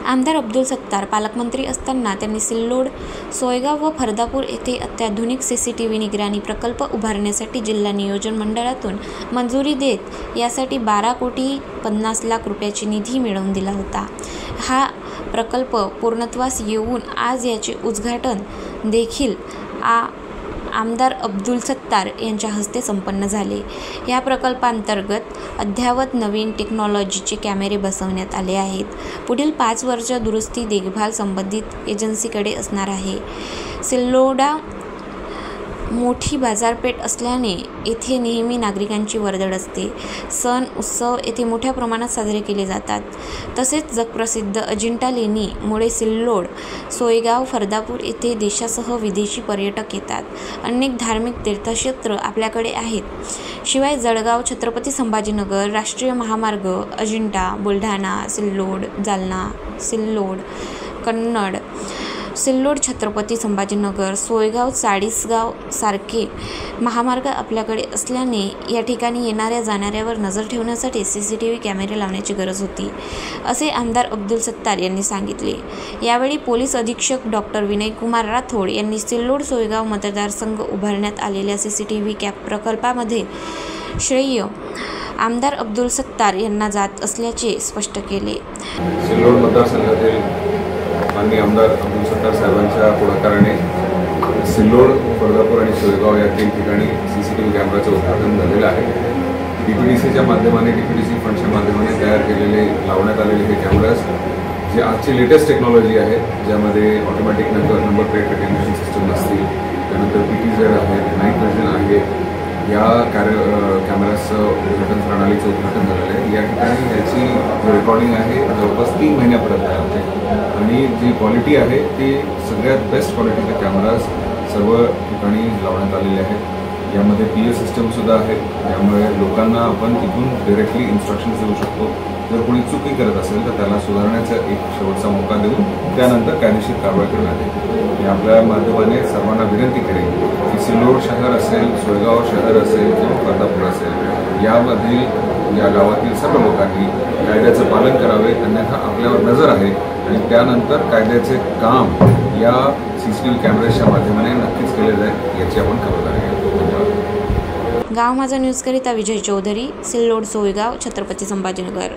आमदार अब्दुल सत्तार पालकमंत्री असताना त्यांनी सिल्लोड, सोयगाव व फरदापूर येथे अत्याधुनिक CCTV निगराणी प्रकल्प उभारण्यासाठी जिल्हा नियोजन मंडळातून मंजुरी देत यासाठी 12,50,00,000 रुपयाची निधी मिळवून दिला होता। हा प्रकल्प पूर्णत्वास येऊन आज याचे उद्घाटन देखील आमदार अब्दुल सत्तार यांच्या हस्ते संपन्न झाले। या प्रकल्पांतर्गत अद्ययावत नवीन टेक्नॉलॉजीचे कॅमेरे बसवण्यात आले आहेत। पुढील 5 वर्ष दुरुस्ती देखभाल संबंधित एजन्सीकडे असणार आहे। सिल्लोडा मोठी बाजारपेठ असल्याने येथे नेहमी नागरिकांची वर्दळ असते। सण उत्सव येथे मोठ्या प्रमाणात साजरे केले जातात। तसेच जगप्रसिद्ध अजिंठा लेणी मुळे सिल्लोड, सोयगाव, फरदापूर येथे देशासह विदेशी पर्यटक येतात। अनेक धार्मिक तीर्थक्षेत्र आपल्याकडे आहेत। शिवाय जळगाव, छत्रपती संभाजीनगर, राष्ट्रीय महामार्ग, अजिंठा, बुलढाणा, सिल्लोड, जालना, सिल्लोड, कन्नड, सिल्लोड, छत्रपती संभाजीनगर, सोयगाव, चाळीसगाव सारखे महामार्ग आपल्याकडे असल्याने या ठिकाणी येणाऱ्या जाणाऱ्यावर नजर ठेवण्यासाठी CCTV कॅमेरे लावण्याची गरज होती, असे आमदार अब्दुल सत्तार यांनी सांगितले। यावेळी पोलीस अधीक्षक डॉक्टर विनयकुमार राठोड यांनी सिल्लोड, सोयगाव मतदारसंघ उभारण्यात आलेल्या CCTV प्रकल्पामध्ये श्रेय आमदार अब्दुल सत्तार यांना जात असल्याचे स्पष्ट केले। सिल्लोड मतदारसंघातील माननीय आमदार अब्दुल सत्तार साहेबांच्या पुढाकाराने सिल्लोड, फरदापूर आणि सोयगाव या 3 ठिकाणी CCTV कॅमेराचं उद्घाटन झालेलं आहे। DPDCच्या माध्यमाने, DPDC फंडच्या माध्यमाने तयार केलेले लावण्यात आलेले हे कॅमेराज जे आजची लेटेस्ट टेक्नॉलॉजी आहे, ज्यामध्ये automatic number plate recognition system असतील, त्यानंतर PTZ आहे, नाईट व्हिजन आहे, या कॅमेराचं उद्घाटन प्रणालीचं उद्घाटन झालेलं आहे। या ठिकाणी याची रेकॉर्डिंग आहे जवळपास 3 महिन्यापर्यंत आहे आणि जी क्वालिटी आहे ती सगळ्यात बेस्ट क्वालिटीचे कॅमेराज सर्व ठिकाणी लावण्यात आलेले आहेत। यामध्ये PA सिस्टमसुद्धा आहे, त्यामुळे लोकांना आपण तिथून डायरेक्टली इन्स्ट्रक्शन्स देऊ शकतो। जर कोणी चुकी करत असेल तर त्याला सुधारण्याचा एक शेवटचा मौका देऊन त्यानंतर कायदेशीर कारवाई करण्यात येईल। मी आपल्या माध्यमाने सर्वांना विनंती करेन की सिल्लोड शहर असेल, सोयगाव शहर असेल किंवा फरदापूर असेल, यामधील या गावातील सर्व लोकांनी कायद्याचं पालन करावे, अन्यथा आपल्यावर नजर आहे आणि त्यानंतर कायद्याचे काम या CCTV कॅमेऱ्याच्या माध्यमाने नक्कीच केले जाईल, याची आपण खबरदारी घेऊ। धन्यवाद। गाव माझा न्यूजकरिता विजय चौधरी, सिल्लोड, सोयगाव, छत्रपती संभाजीनगर।